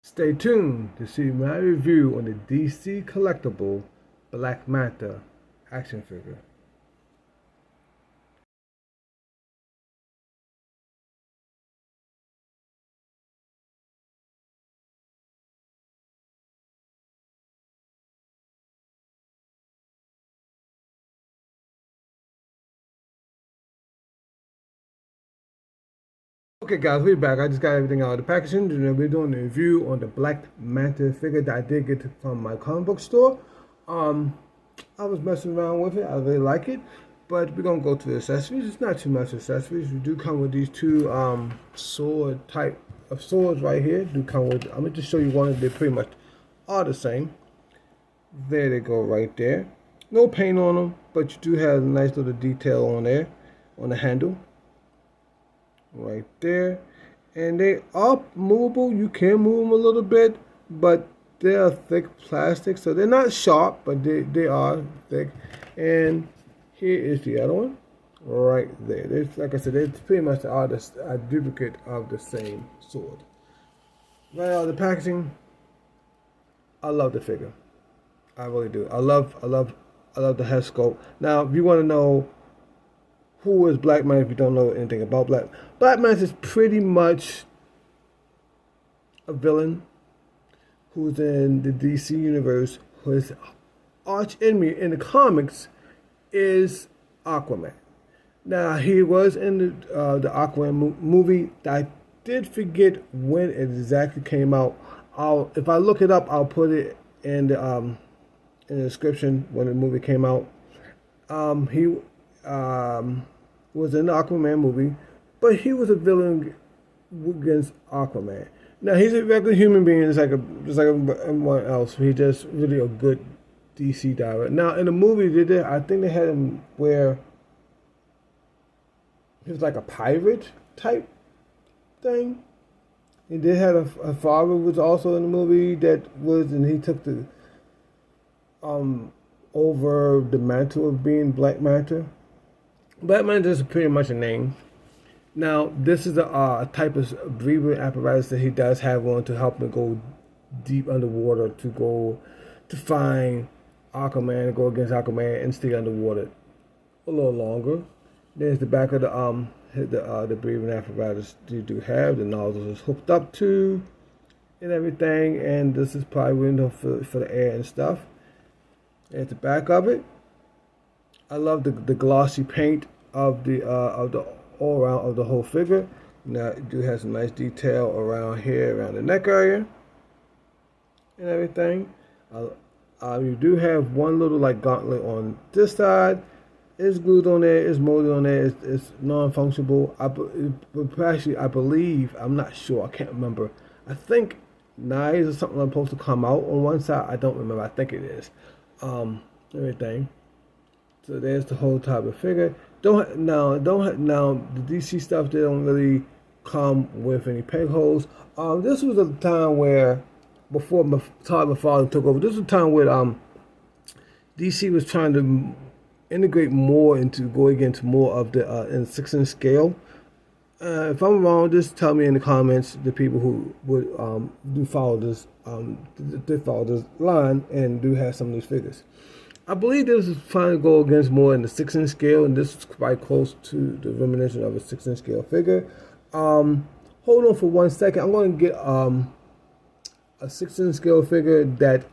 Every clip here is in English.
Stay tuned to see my review on the DC collectible Black Manta action figure. Okay guys, we're back. I just got everything out of the packaging. We're doing a review on the Black Manta figure that I did get from my comic book store. I was messing around with it. I really like it. But we're going to go to the accessories. It's not too much accessories. We do come with these two sword type of swords right here. Do come with, I'm going to just show you one of them. They pretty much are the same. There they go right there. No paint on them, but you do have a nice little detail on there, on the handle. Right there, and they are movable. You can move them a little bit, but they are thick plastic, so they're not sharp, but they are thick. And here is the other one right there. There's, like I said, it's pretty much a duplicate of the same sword. Right out of the packaging, I love the figure. I really do. I love the head sculpt. Now, if you want to know who is Black Manta, if you don't know anything about Black Manta, is pretty much a villain who's in the DC universe. His arch enemy in the comics is Aquaman. Now, he was in the Aquaman movie. I did forget when it exactly came out. If I look it up, I'll put it in the description when the movie came out. He was in the Aquaman movie, but he was a villain against Aquaman. Now he's a regular human being, just like everyone else. He's just really a good DC director. Now in the movie, I think they had him where he was like a pirate type thing. He did have a father who was also in the movie and he took the over the mantle of being Black Manta. Black Manta is pretty much a name. Now, this is a type of breathing apparatus that he does have on to help him go deep underwater to find Aquaman, go against Aquaman and stay underwater a little longer. There's the back of the breathing apparatus you do have. The nozzle is hooked up to and everything, and this is probably window for the air and stuff. There's the back of it. I love the glossy paint of the all around of the whole figure. Now it do have some nice detail around here, around the neck area, and everything. You do have one little like gauntlet on this side. It's glued on there. It's molded on there. It's non-functional. I believe, I'm not sure. I can't remember. I think knives or something are supposed to come out on one side. I don't remember. I think it is. Everything. So there's the whole type of figure. Now the DC stuff, they don't really come with any peg holes. This was a time where before my father took over. This was a time where DC was trying to integrate more go against more of the in 6-inch scale. If I'm wrong, just tell me in the comments. The people who would do follow this line and do have some of these figures. I believe this is trying to go against more in the 6-inch scale, and this is quite close to the reminiscent of a 6-inch scale figure. Hold on for 1 second. I'm going to get a 6-inch scale figure that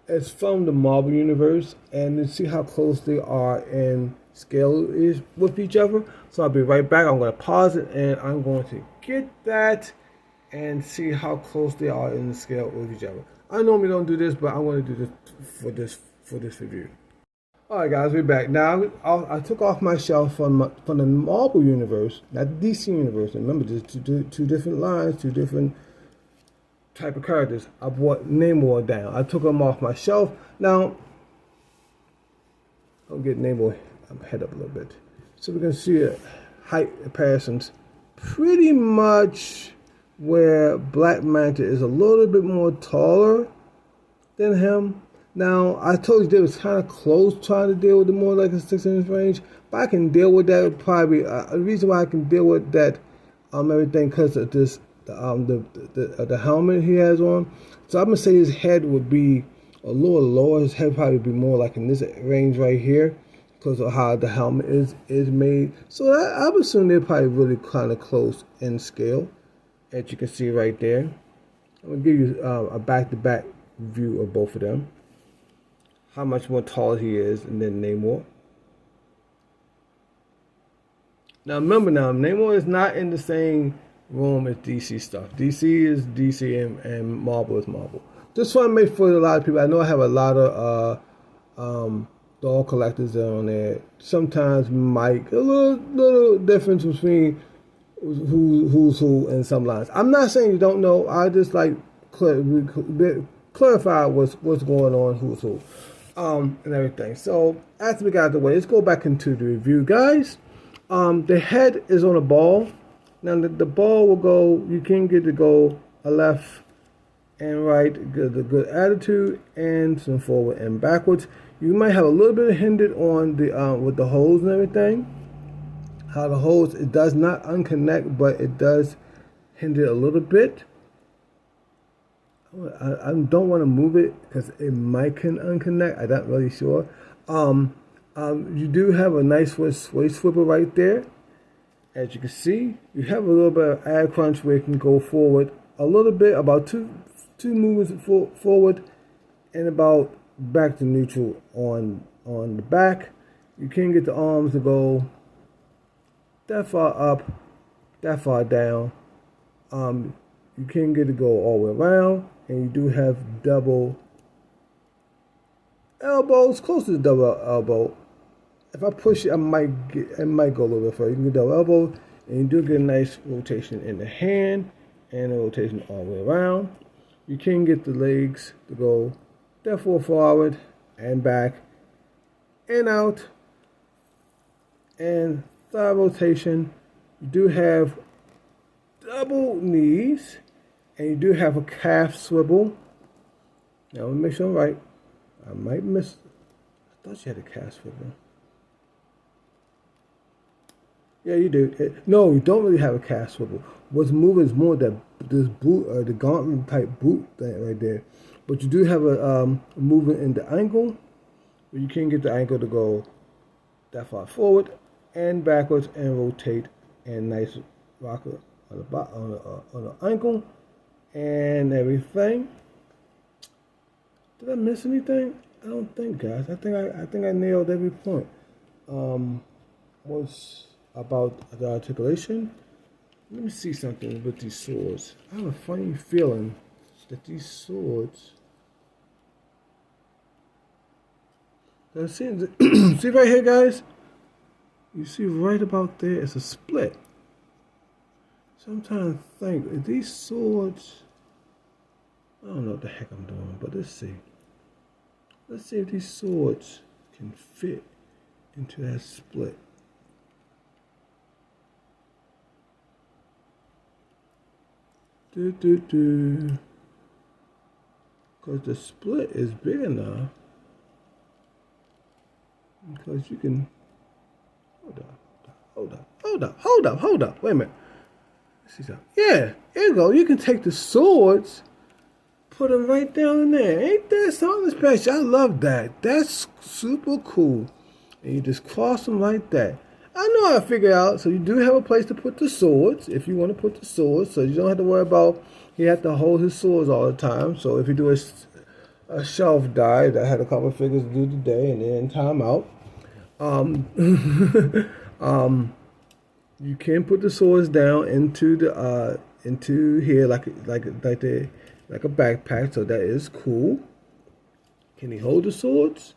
is from the Marvel universe, and to see how close they are in scale is with each other. So I'll be right back. I'm going to pause it, and I'm going to get that and see how close they are in the scale with each other. I normally don't do this, but I want to do this for this review. Alright guys, we're back. Now, I took off my shelf from the Marvel universe, not the DC universe. Remember, there's two different lines, two different type of characters. I brought Namor down. I took them off my shelf. Now, I'll get Namor head up a little bit. So we can see a height comparisons pretty much where Black Manta is a little bit more taller than him. Now, I told you they was kind of close trying to deal with the more like a 6-inch range, but I can deal with that probably. The reason why I can deal with that everything because of this the helmet he has on. So I'm gonna say his head would be a little lower. His head probably be more like in this range right here, because of how the helmet is made. So I would assume they're probably really kind of close in scale, as you can see right there. I'm gonna give you a back-to-back view of both of them. How much more tall he is, and then Namor. Now remember, Namor is not in the same room as DC stuff. DC is DC and Marvel is Marvel. Just want to make for a lot of people. I know I have a lot of doll collectors on there. Sometimes might a little difference between who's who in some lines. I'm not saying you don't know. I just like clarify what's going on, who's who, and everything. So after we got out of the way, let's go back into the review, guys. The head is on a ball. Now the ball will go. You can get to go a left and right, the good attitude, and some forward and backwards. You might have a little bit of hindered on the with the holes and everything. How the holes, it does not unconnect, but it does hinder a little bit. I don't want to move it because it might can unconnect. I'm not really sure. You do have a nice waist swivel right there. As you can see, you have a little bit of ad crunch where it can go forward a little bit, about two movements forward, and about back to neutral on the back. You can get the arms to go that far up, that far down. You can get to go all the way around, and you do have double elbows, close to the double elbow. If I push it, it might go a little bit further. You can get double elbow, and you do get a nice rotation in the hand and a rotation all the way around. You can get the legs to go that far forward and back and out, and thigh rotation. You do have double knees, and you do have a calf swivel. Now let me make sure I'm right. I might miss. I thought you had a calf swivel. Yeah, you do. No, you don't really have a calf swivel. What's moving is more this boot, or the gauntlet type boot thing right there. But you do have a movement in the ankle, where you can get the ankle to go that far forward and backwards and rotate, and nice rocker on the ankle and everything. Did I miss anything? I don't think, guys. I think I nailed every point. What's about the articulation? Let me see something with these swords. I have a funny feeling that these swords. See right here, guys? You see right about there, it's a split. So I'm trying to think, are these swords, I don't know what the heck I'm doing, but let's see. Let's see if these swords can fit into that split. Because the split is big enough. Because you can, hold up. Wait a minute. Let's see something. Yeah, there you go. You can take the swords, put them right down in there. Ain't that something special? I love that. That's super cool. And you just cross them like that. I know how to figure out. So you do have a place to put the swords, if you want to put the swords. So you don't have to worry about he had to hold his swords all the time. So if you do a shelf dive, I had a couple of figures to do today, and then time out. You can put the swords down into the into here like a backpack, so that is cool. Can he hold the swords?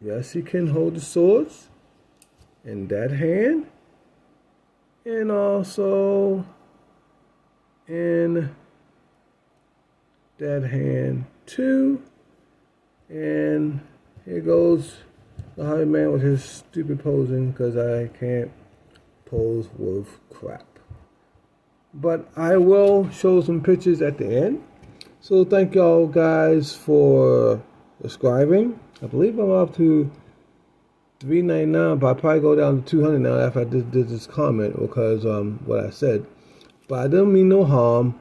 Yes, he can hold the swords in that hand, and also in that hand too. And here goes the high man with his stupid posing, because I can't pose worth crap. But I will show some pictures at the end. So thank y'all guys for subscribing. I believe I'm up to $3.99, but I'll probably go down to $200 now after I did this comment because what I said. But I didn't mean no harm.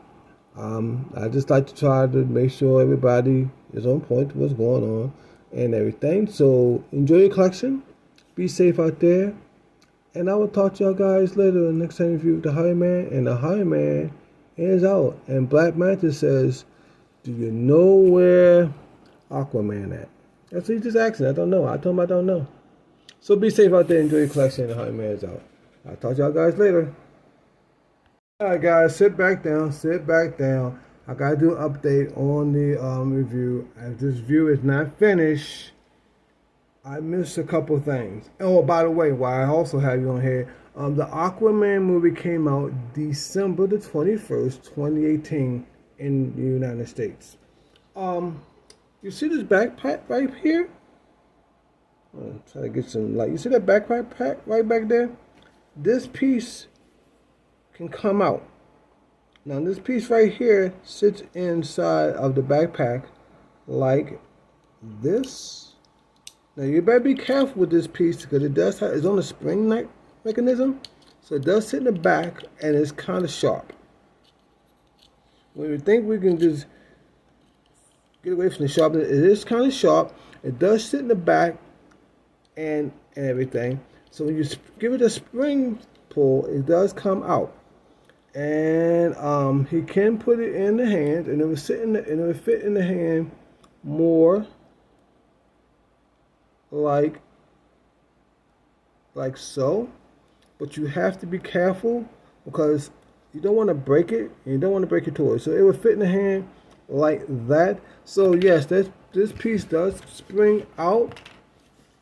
I just like to try to make sure everybody is on point with what's going on and everything. So enjoy your collection. Be safe out there. And I will talk to y'all guys later next time review with the Highwayman. And the Highwayman is out. And Black Manta says, do you know where Aquaman at? That's what he just asked me. I don't know. I told him I don't know. So be safe out there. Enjoy your collection. The Highwayman is out. I'll talk to y'all guys later. Alright guys, sit back down. I gotta do an update on the review. As this review is not finished, I missed a couple things. Oh, by the way, while I also have you on here, the Aquaman movie came out December the 21st, 2018 in the United States. You see this backpack right here? I'm trying to get some light. You see that backpack right back there? This piece can come out. Now this piece right here sits inside of the backpack like this. Now you better be careful with this piece because it does have, it's on a spring mechanism, so it does sit in the back and it's kind of sharp. When you think we can just get away from the sharpness, it is kind of sharp. It does sit in the back and everything. So when you give it a spring pull, it does come out. And he can put it in the hand, and it will sit in it will fit in the hand more like so. But you have to be careful because you don't want to break it, and you don't want to break your toy. So it will fit in the hand like that. So yes, this piece does spring out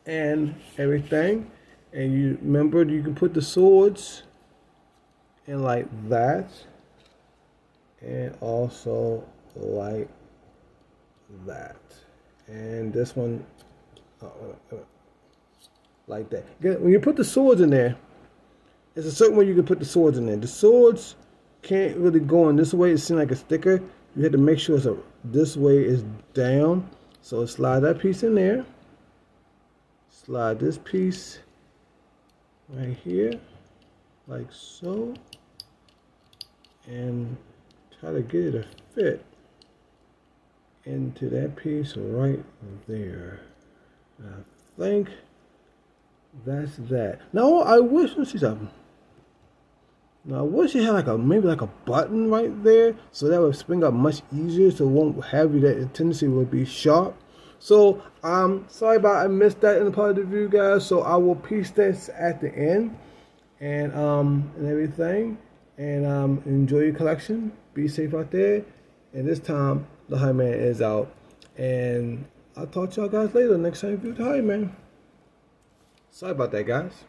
and everything. And you remember you can put the swords and like that, and also like that, and this one like that. When you put the swords in there, there's a certain way you can put the swords in there. The swords can't really go in this way. It seems like a sticker. You have to make sure this way is down. So slide that piece in there. Slide this piece right here, like so. And try to get it to fit into that piece right there. And I think that's that. Now I wish, let's see something. Now I wish it had maybe like a button right there, so that would spring up much easier, so it won't have you that tendency would be sharp. So sorry about I missed that in the part of the review, guys. So I will piece this at the end and everything. And enjoy your collection. Be safe out there. And this time, the Highwayman is out. And I'll talk to y'all guys later next time you view the Highwayman. Sorry about that, guys.